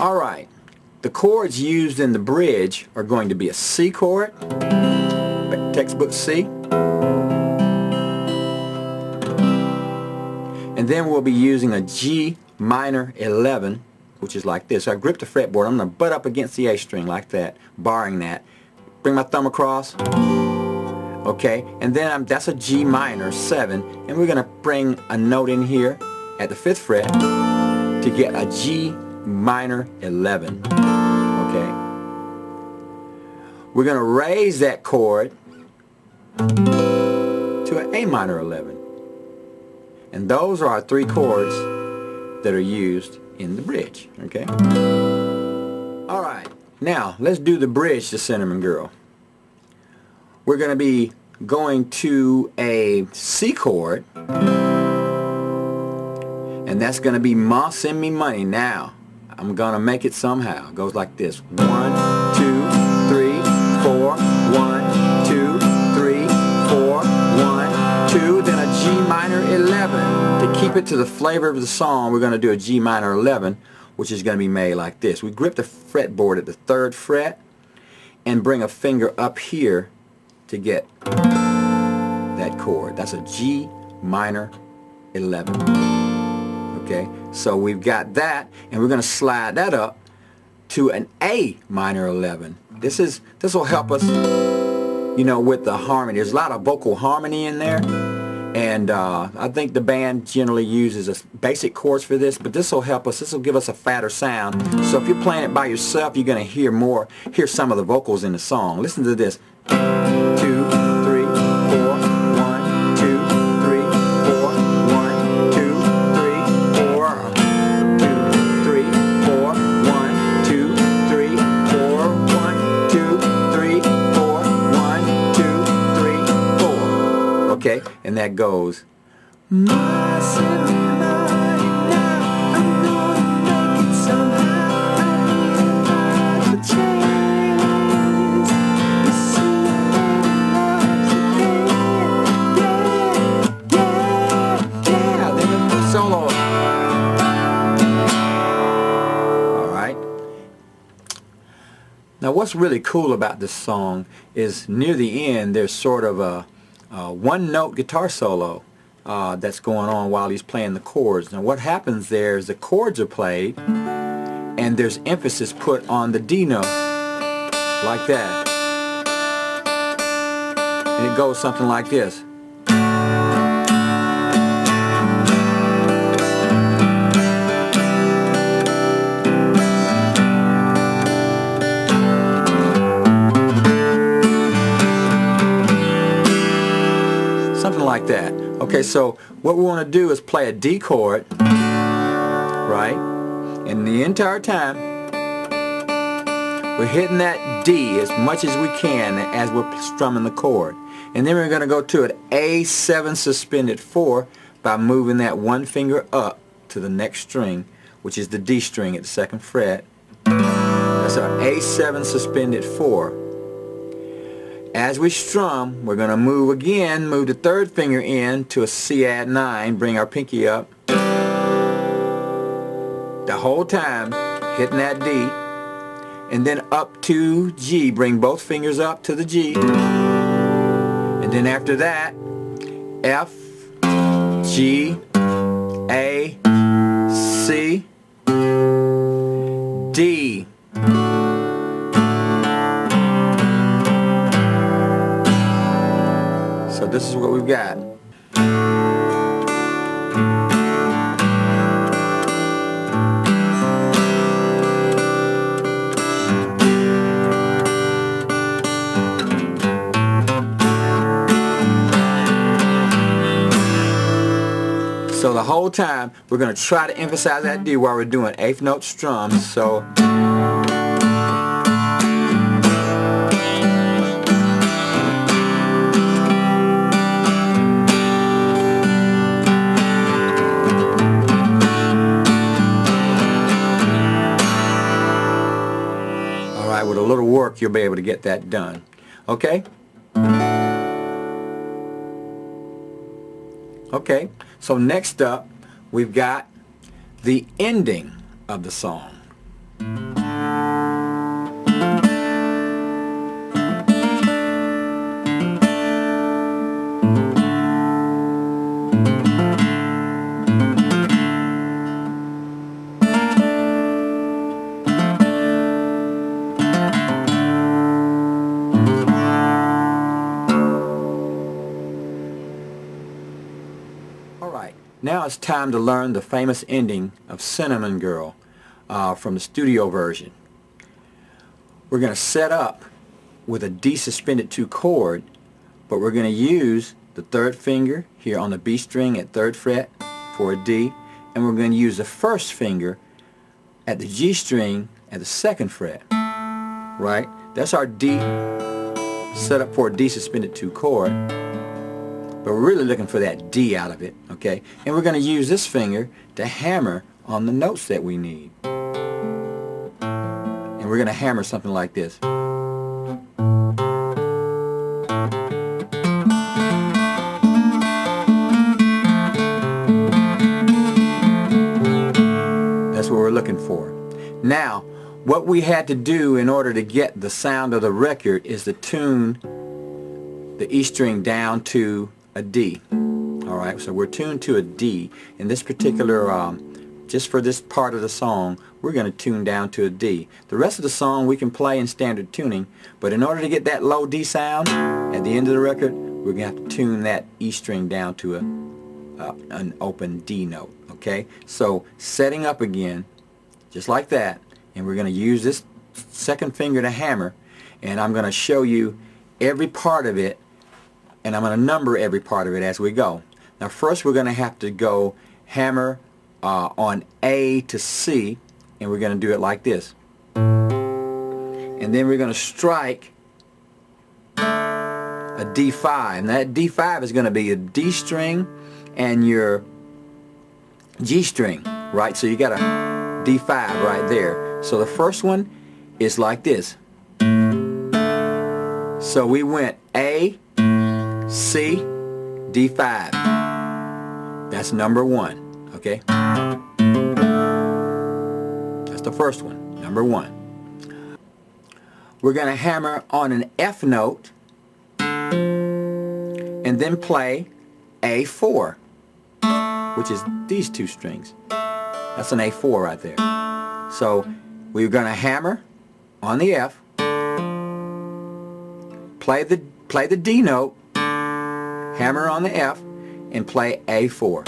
Alright, the chords used in the bridge are going to be a C chord, textbook C, and then we'll be using a G minor 11, which is like this. So I grip the fretboard, I'm going to butt up against the A string like that, barring that. Bring my thumb across, okay, and then that's a G minor 7, and we're going to bring a note in here at the 5th fret to get a G minor 11, okay. We're going to raise that chord to an A minor 11, and those are our 3 chords that are used in the bridge, okay. Alright, now let's do the bridge to Cinnamon Girl. We're going to be going to a C chord, and that's going to be Ma Send Me Money. Now I'm going to make it somehow. It goes like this: 1, 2, 3, 4, 1, 2, 3, 4, 1, 2, then a G minor 11. To keep it to the flavor of the song, we're going to do a G minor 11, which is going to be made like this. We grip the fretboard at the 3rd fret and bring a finger up here to get that chord. That's a G minor 11. Okay, so we've got that, and we're going to slide that up to an A minor 11. This will help us, you know, with the harmony. There's a lot of vocal harmony in there, and I think the band generally uses a basic chords for this, but this will help us. This will give us a fatter sound. So if you're playing it by yourself, you're going to hear some of the vocals in the song. Listen to this: 2, 3, 4, 1, 2, 3, 4, 1, 2, 3, 4, 2, 3, 4, 1, 2, 3, 4, 1, 2, 3, 4, 1, 2, 3, 4. Okay, and that goes. Solo. Alright. Now what's really cool about this song is near the end there's sort of a one-note guitar solo that's going on while he's playing the chords. Now what happens there is the chords are played and there's emphasis put on the D note, like that. And it goes something like this. Something like that. Okay, so what we want to do is play a D chord, right? And the entire time we're hitting that D as much as we can as we're strumming the chord. And then we're going to go to an A7 suspended 4 by moving that one finger up to the next string, which is the D string at the 2nd fret. That's our A7 suspended 4. As we strum, we're going to move again, move the 3rd finger in to a C add 9, bring our pinky up. The whole time hitting that D, and then up to G, bring both fingers up to the G. And then after that, F, G, A, C, D. So this is what we've got. So the whole time we're going to try to emphasize that D while we're doing 8th note strums. So alright, with a little work you'll be able to get that done. Okay? Okay, so next up we've got the ending of the song. Now it's time to learn the famous ending of Cinnamon Girl from the studio version. We're going to set up with a D suspended 2 chord, but we're going to use the 3rd finger here on the B string at 3rd fret for a D, and we're going to use the 1st finger at the G string at the 2nd fret. Right? That's our D set up for a D suspended 2 chord, but we're really looking for that D out of it, okay? And we're going to use this finger to hammer on the notes that we need. And we're going to hammer something like this. That's what we're looking for. Now, what we had to do in order to get the sound of the record is to tune the E string down to a D. Alright, so we're tuned to a D. In this particular, just for this part of the song, we're going to tune down to a D. The rest of the song we can play in standard tuning, but in order to get that low D sound at the end of the record, we're going to have to tune that E string down to an open D note. Okay, so setting up again, just like that, and we're going to use this 2nd finger to hammer, and I'm going to show you every part of it, and I'm going to number every part of it as we go. Now first we're going to have to go hammer on A to C, and we're going to do it like this. And then we're going to strike a D5, and that D5 is going to be a D string and your G string, right? So you got a D5 right there. So the first one is like this. So we went A, C, D5. That's number 1, okay? That's the first one, number 1. We're going to hammer on an F note and then play A4, which is these 2 strings. That's an A4 right there. So we're going to hammer on the F, play the D note, hammer on the F, and play A4.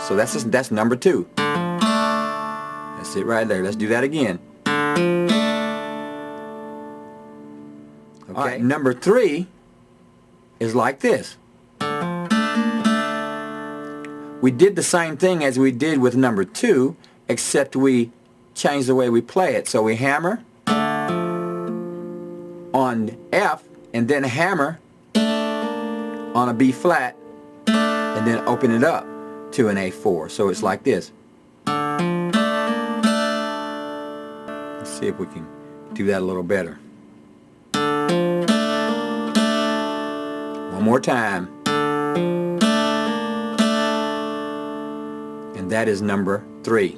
So that's number 2. That's it right there. Let's do that again. Okay. All right, number 3 is like this. We did the same thing as we did with number 2, except we changed the way we play it. So we hammer on F and then hammer on a B flat and then open it up to an A4. So it's like this. Let's see if we can do that a little better. One more time. And that is number 3.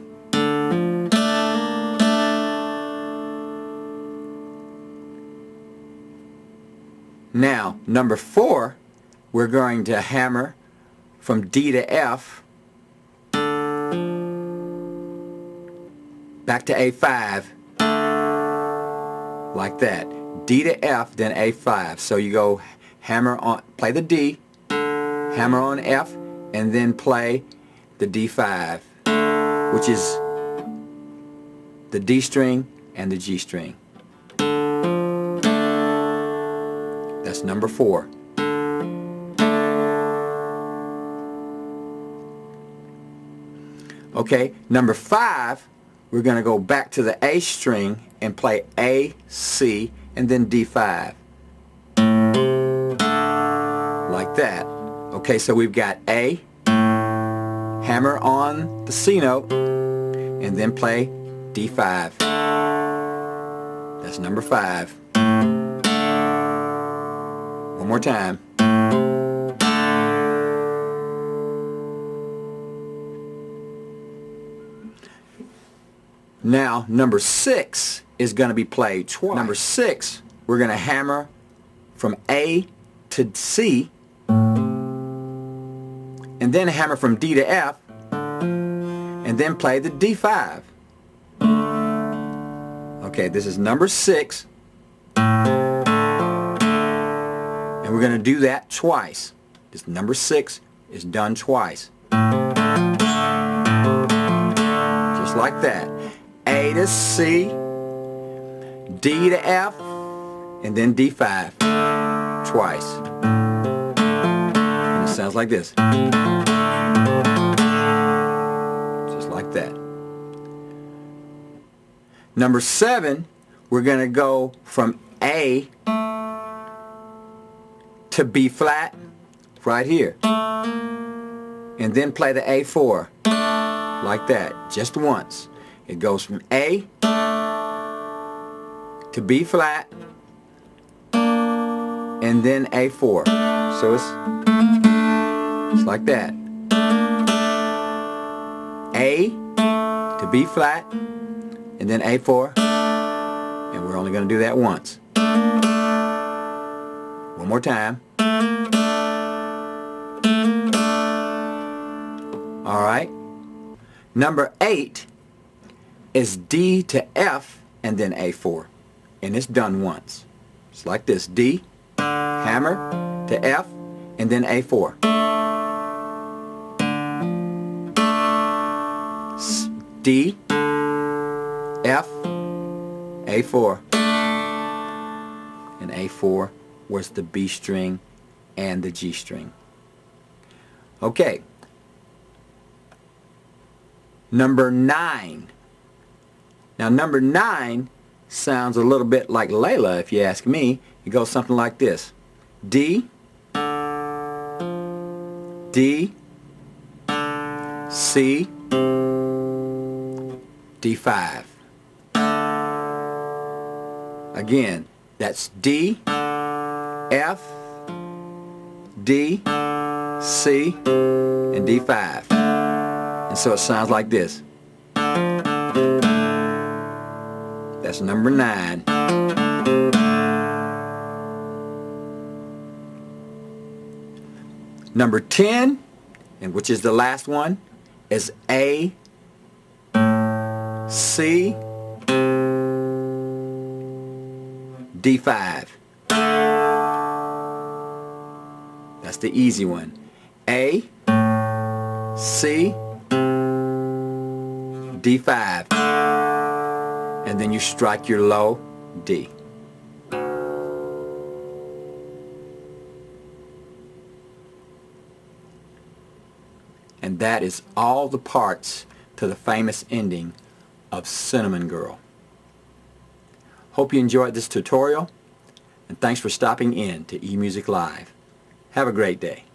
Now, number 4, we're going to hammer from D to F, back to A5, like that. D to F, then A5. So you go hammer on, play the D, hammer on F, and then play the D5, which is the D string and the G string. That's number 4. Okay, number 5, we're going to go back to the A string and play A, C, and then D5. Like that. Okay, so we've got A, hammer on the C note, and then play D5. That's number 5. One more time. Now, number 6 is going to be played twice. Number 6, we're going to hammer from A to C, and then hammer from D to F, and then play the D5. Okay, this is number 6. And we're going to do that twice. This number 6 is done twice. just like that. A to C, D to F, and then D5 twice. And it sounds like this. Just like that. Number 7, we're going to go from A to B flat right here. And then play the A4 like that, just once. It goes from A to B flat and then A4. So it's like that. A to B flat and then A4, and we're only going to do that once. One more time. Alright. Number 8 is D to F and then A4. And it's done once. It's like this. D, hammer to F, and then A4. D, F, A4. And A4 was the B string and the G string. Okay. Number 9. Now number 9 sounds a little bit like Layla, if you ask me. It goes something like this. D, D, C, D5. Again, that's D, F, D, C, and D5. And so it sounds like this. That's number 9. Number 10, and which is the last one, is A, C, D5. That's the easy one. A, C, D5. And then you strike your low D. And that is all the parts to the famous ending of Cinnamon Girl. Hope you enjoyed this tutorial, and thanks for stopping in to EMusicLIVE. Have a great day.